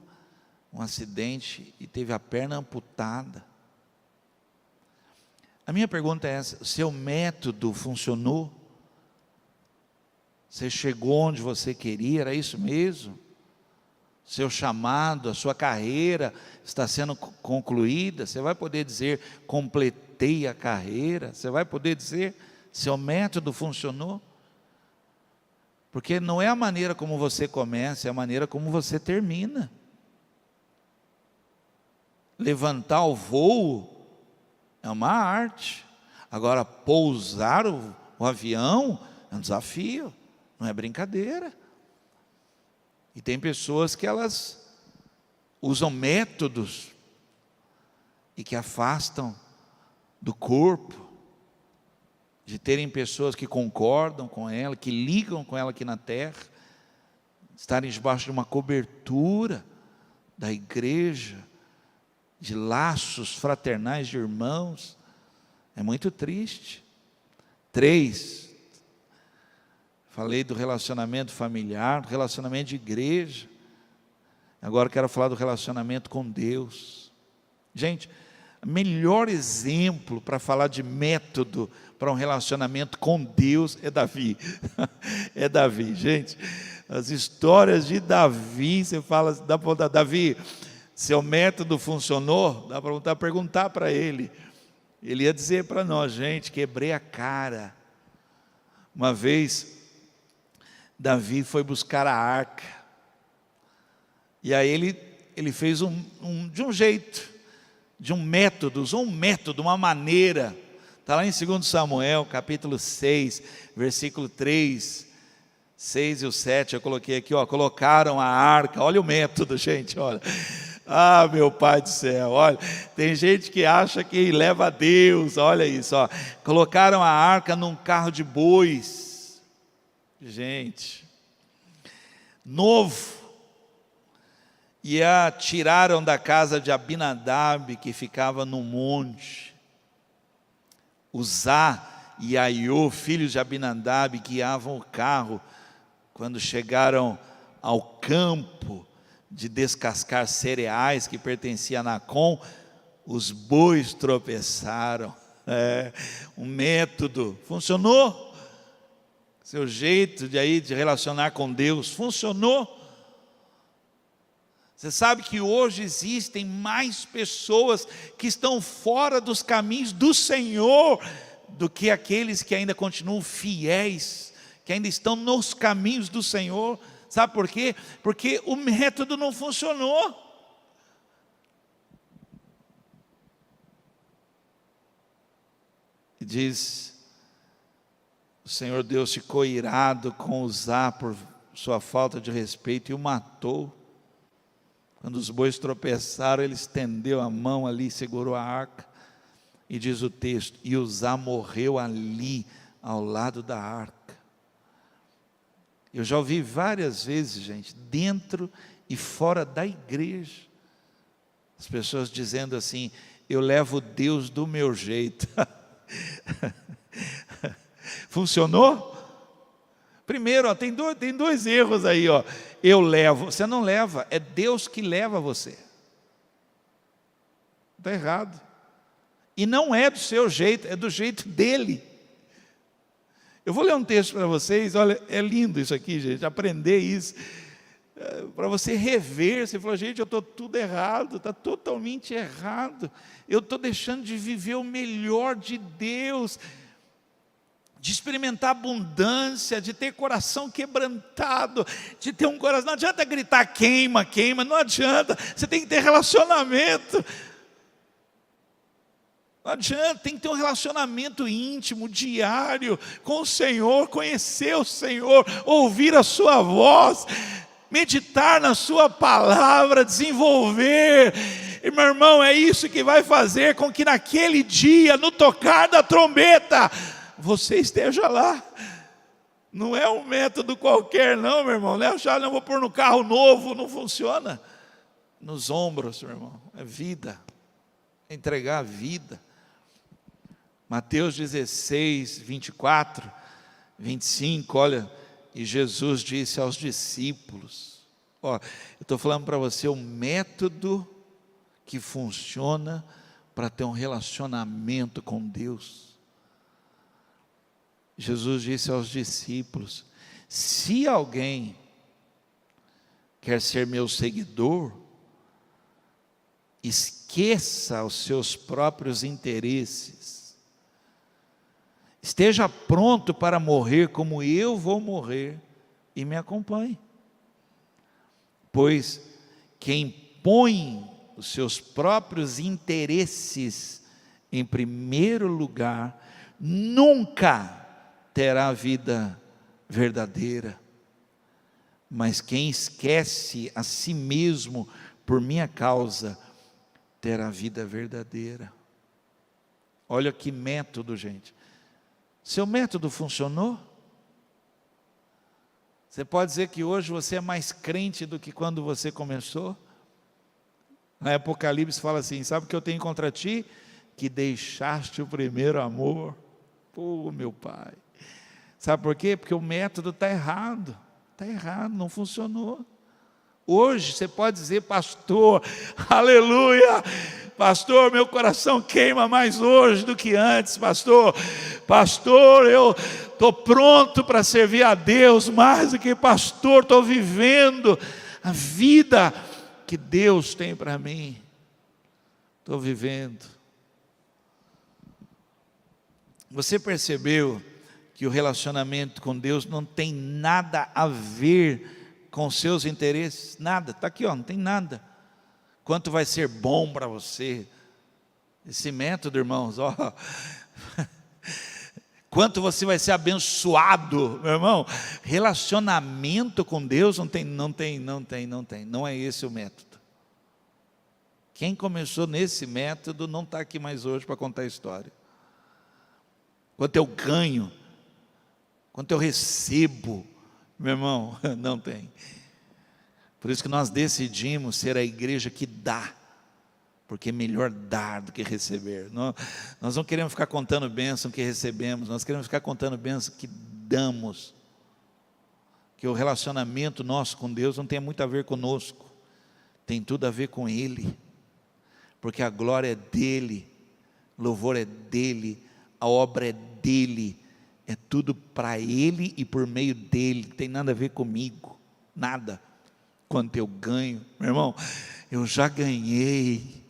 um acidente, e teve a perna amputada. A minha pergunta é essa: o seu método funcionou? Você chegou onde você queria, era isso mesmo? Seu chamado, a sua carreira está sendo concluída? Você vai poder dizer: completei a carreira? Você vai poder dizer: seu método funcionou? Porque não é a maneira como você começa, é a maneira como você termina. Levantar o voo é uma arte. Agora, pousar o avião é um desafio, não é brincadeira. E tem pessoas que elas usam métodos e que afastam do corpo, de terem pessoas que concordam com ela, que ligam com ela aqui na terra, estarem debaixo de uma cobertura da igreja, de laços fraternais de irmãos. É muito triste. 3, falei do relacionamento familiar, do relacionamento de igreja. Agora quero falar do relacionamento com Deus. Gente, o melhor exemplo para falar de método para um relacionamento com Deus é Davi. É Davi, gente. As histórias de Davi, você fala, dá para perguntar: Davi, seu método funcionou? Dá para perguntar para ele. Ele ia dizer para nós: gente, quebrei a cara. Uma vez, Davi foi buscar a arca. E aí ele fez de um jeito, de um método, usou um método, uma maneira. Está lá em 2 Samuel, capítulo 6, versículo 3, 6 e o 7, eu coloquei aqui, ó, colocaram a arca. Olha o método, gente, olha. Ah, meu Pai do céu, olha, tem gente que acha que leva a Deus, olha isso, ó. Colocaram a arca num carro de bois, gente, novo, e a tiraram da casa de Abinadab, que ficava no monte. Uzá e Aiô, filhos de Abinadab, guiavam o carro. Quando chegaram ao campo de descascar cereais que pertencia a Nacon, os bois tropeçaram. Um método funcionou. Seu jeito de relacionar com Deus funcionou. Você sabe que hoje existem mais pessoas que estão fora dos caminhos do Senhor do que aqueles que ainda continuam fiéis, que ainda estão nos caminhos do Senhor. Sabe por quê? Porque o método não funcionou. Diz O Senhor Deus ficou irado com Uzá por sua falta de respeito e o matou. Quando os bois tropeçaram, ele estendeu a mão ali, segurou a arca, e diz o texto, e Uzá morreu ali, ao lado da arca. Eu já ouvi várias vezes, gente, dentro e fora da igreja, as pessoas dizendo assim, eu levo Deus do meu jeito. Funcionou? Primeiro, ó, tem dois erros aí, ó. Eu levo, você não leva, é Deus que leva você. Está errado. E não é do seu jeito, é do jeito dele. Eu vou ler um texto para vocês, olha, é lindo isso aqui, gente, aprender isso. Para você rever, você falou, gente, eu estou tudo errado, está totalmente errado. Eu estou deixando de viver o melhor de Deus, de experimentar abundância, de ter coração quebrantado, de ter um coração, não adianta gritar queima, queima, não adianta, você tem que ter relacionamento, não adianta, tem que ter um relacionamento íntimo, diário, com o Senhor, conhecer o Senhor, ouvir a sua voz, meditar na sua palavra, desenvolver, e meu irmão, é isso que vai fazer com que naquele dia, no tocar da trombeta, você esteja lá. Não é um método qualquer não, meu irmão, não é achar, não vou pôr no carro novo, não funciona. Nos ombros, meu irmão, é vida, é entregar a vida. Mateus 16, 24, 25, olha, e Jesus disse aos discípulos, ó, eu estou falando para você o método que funciona para ter um relacionamento com Deus. Jesus disse aos discípulos, se alguém quer ser meu seguidor, esqueça os seus próprios interesses, esteja pronto para morrer como eu vou morrer e me acompanhe. Pois quem põe os seus próprios interesses em primeiro lugar, nunca terá vida verdadeira. Mas quem esquece a si mesmo por minha causa, terá vida verdadeira. Olha que método, gente. Seu método funcionou? Você pode dizer que hoje você é mais crente do que quando você começou? Na Apocalipse fala assim, sabe o que eu tenho contra ti? Que deixaste o primeiro amor. Pô, meu Pai. Sabe por quê? Porque o método está errado, não funcionou. Hoje você pode dizer, pastor, aleluia, pastor, meu coração queima mais hoje do que antes, pastor, eu estou pronto para servir a Deus, mais do que pastor, estou vivendo a vida que Deus tem para mim, estou vivendo. Você percebeu que o relacionamento com Deus não tem nada a ver com seus interesses? Nada, está aqui, ó, não tem nada. Quanto vai ser bom para você, esse método, irmãos, ó. Quanto você vai ser abençoado, meu irmão. Relacionamento com Deus não é esse o método. Quem começou nesse método não está aqui mais hoje para contar a história. Quanto eu ganho, quanto eu recebo, meu irmão, não tem. Por isso que nós decidimos ser a igreja que dá, porque é melhor dar do que receber. Nós não queremos ficar contando bênção que recebemos, nós queremos ficar contando bênção que damos. Que o relacionamento nosso com Deus não tem muito a ver conosco, tem tudo a ver com Ele, porque a glória é dEle, o louvor é dEle, a obra é dEle, é tudo para Ele e por meio dEle, não tem nada a ver comigo, nada. Quanto eu ganho, meu irmão, eu já ganhei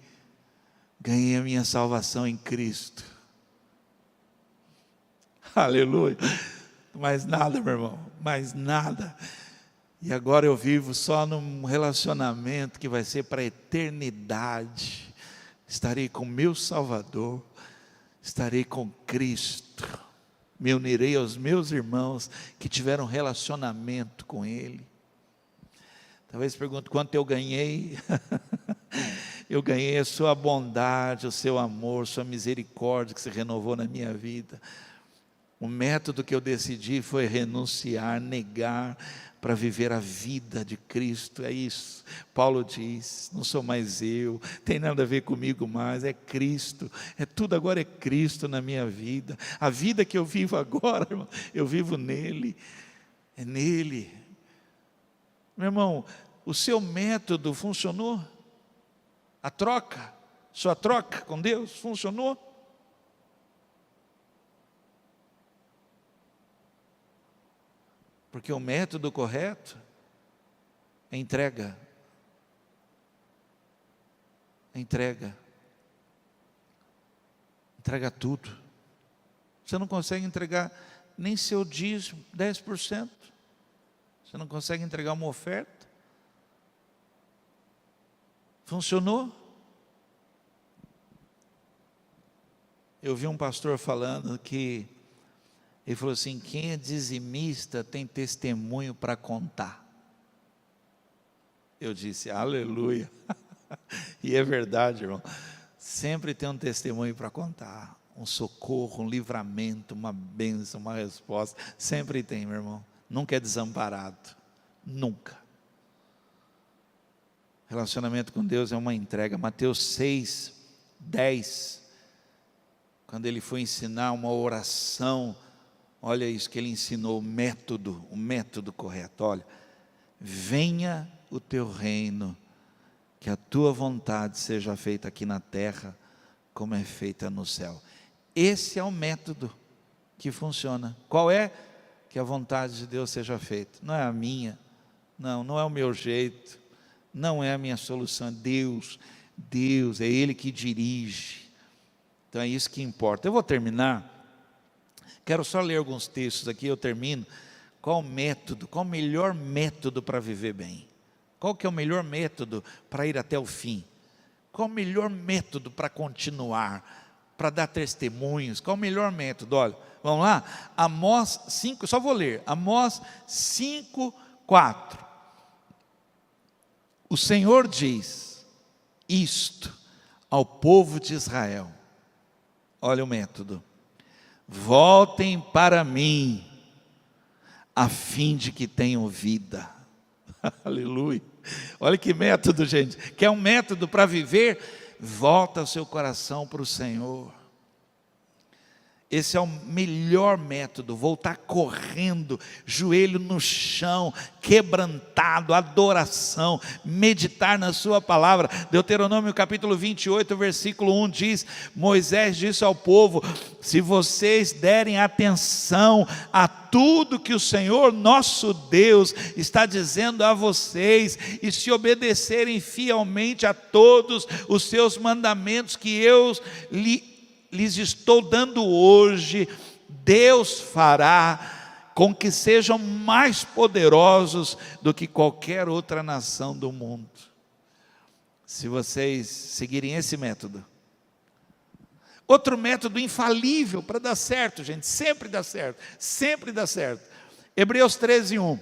a minha salvação em Cristo, aleluia, mais nada, meu irmão, mais nada, e agora eu vivo só num relacionamento que vai ser para a eternidade, estarei com meu Salvador, estarei com Cristo, me unirei aos meus irmãos que tiveram relacionamento com Ele. Talvez pergunte quanto eu ganhei. Eu ganhei a sua bondade, o seu amor, sua misericórdia que se renovou na minha vida. O método que eu decidi foi renunciar, negar, para viver a vida de Cristo. É isso, Paulo diz, não sou mais eu, tem nada a ver comigo mais, é Cristo, tudo agora é Cristo na minha vida. A vida que eu vivo agora, irmão, eu vivo nele, é nele. Meu irmão, o seu método funcionou? A troca, sua troca com Deus funcionou? Porque o método correto é entrega. É entrega. Entrega tudo. Você não consegue entregar nem seu dízimo, 10%. Você não consegue entregar uma oferta. Funcionou? Eu vi um pastor falando que ele falou assim: quem é dizimista tem testemunho para contar. Eu disse, aleluia. E é verdade, irmão. Sempre tem um testemunho para contar. Um socorro, um livramento, uma bênção, uma resposta. Sempre tem, meu irmão. Nunca é desamparado. Nunca. Relacionamento com Deus é uma entrega. Mateus 6, 10. Quando ele foi ensinar uma oração, olha isso que ele ensinou, o método correto. Olha, venha o teu reino, que a tua vontade seja feita aqui na terra, como é feita no céu. Esse é o método que funciona. Qual é? Que a vontade de Deus seja feita. Não é a minha, não é o meu jeito, não é a minha solução. Deus, é Ele que dirige. Então é isso que importa. Eu vou terminar. Quero só ler alguns textos aqui, eu termino. Qual o método, qual o melhor método para viver bem? Qual que é o melhor método para ir até o fim? Qual o melhor método para continuar, para dar testemunhos? Qual o melhor método? Olha, vamos lá? Amós 5, só vou ler. Amós 5, 4. O Senhor diz isto ao povo de Israel. Olha o método. Voltem para mim, a fim de que tenham vida. Aleluia. Olha que método, gente. Quer um método para viver? Volta o seu coração para o Senhor. Esse é o melhor método, voltar correndo, joelho no chão, quebrantado, adoração, meditar na sua palavra. Deuteronômio capítulo 28, versículo 1 diz, Moisés disse ao povo, se vocês derem atenção a tudo que o Senhor nosso Deus está dizendo a vocês, e se obedecerem fielmente a todos os seus mandamentos que eu lhes estou dando hoje, Deus fará com que sejam mais poderosos do que qualquer outra nação do mundo. Se vocês seguirem esse método. Outro método infalível para dar certo, gente, sempre dá certo, sempre dá certo. Hebreus 13, 1.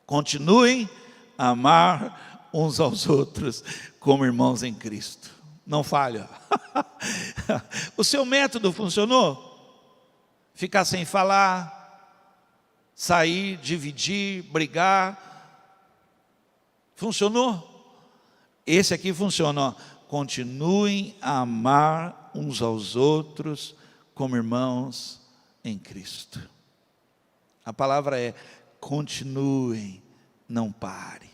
Continuem a amar uns aos outros como irmãos em Cristo. Não falha. O seu método funcionou? Ficar sem falar, sair, dividir, brigar. Funcionou? Esse aqui funciona. Continuem a amar uns aos outros como irmãos em Cristo. A palavra é continuem, não pare.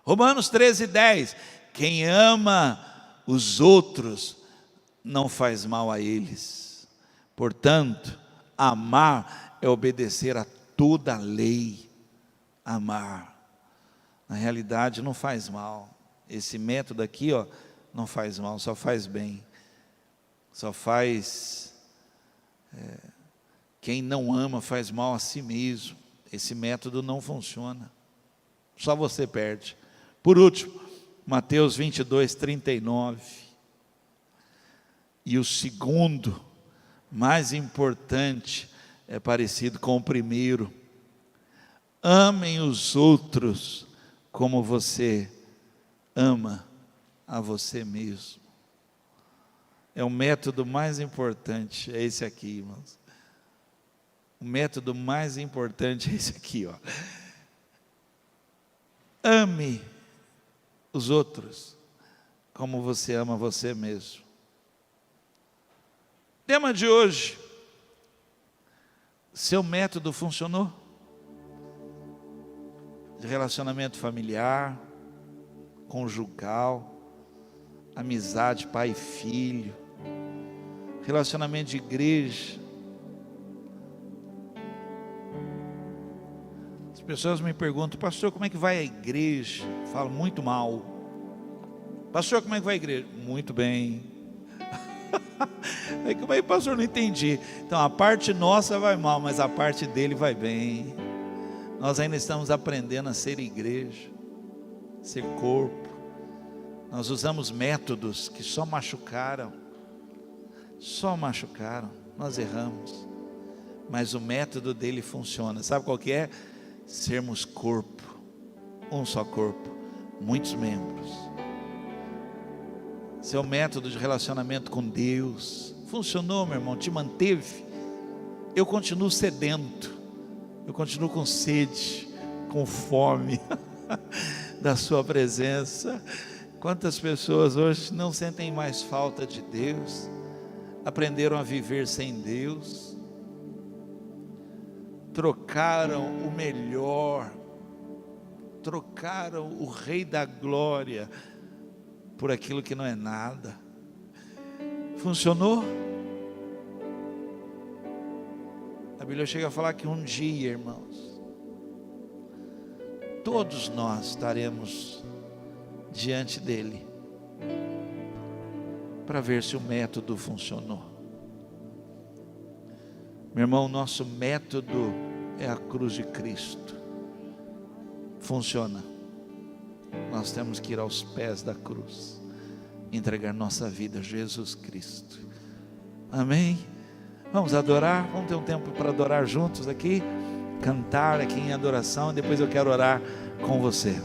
Romanos 13, 10. Quem ama os outros não faz mal a eles. Portanto, amar é obedecer a toda a lei. Amar, na realidade, não faz mal. Esse método aqui, ó, não faz mal, só faz bem. Só faz... quem não ama faz mal a si mesmo. Esse método não funciona. Só você perde. Por último, Mateus 22, 39. E o segundo, mais importante, é parecido com o primeiro. Amem os outros como você ama a você mesmo. É o método mais importante, é esse aqui, irmãos. O método mais importante é esse aqui, ó. Ame os outros como você ama você mesmo. Tema de hoje: seu método funcionou? De relacionamento familiar, conjugal, amizade pai e filho, relacionamento de igreja. As pessoas me perguntam: pastor, como é que vai a igreja? Eu falo: muito mal. Pastor, como é que vai a igreja? Muito bem. Aí, como é que, pastor, não entendi? Então, a parte nossa vai mal, mas a parte dele vai bem. Nós ainda estamos aprendendo a ser igreja, ser corpo. Nós usamos métodos que só machucaram, nós erramos, mas o método dele funciona. Sabe qual que é? Sermos corpo, um só corpo, muitos membros. Seu método de relacionamento com Deus funcionou, meu irmão, te manteve? Eu continuo sedento, eu continuo com sede, com fome da sua presença. Quantas pessoas hoje não sentem mais falta de Deus, aprenderam a viver sem Deus, trocaram o melhor, trocaram o Rei da Glória por aquilo que não é nada. Funcionou? A Bíblia chega a falar que um dia, irmãos, todos nós estaremos diante dele para ver se o método funcionou. Meu irmão, nosso método é a cruz de Cristo. Funciona. Nós temos que ir aos pés da cruz, entregar nossa vida a Jesus Cristo. Amém? Vamos adorar, vamos ter um tempo para adorar juntos aqui, cantar aqui em adoração, e depois eu quero orar com você.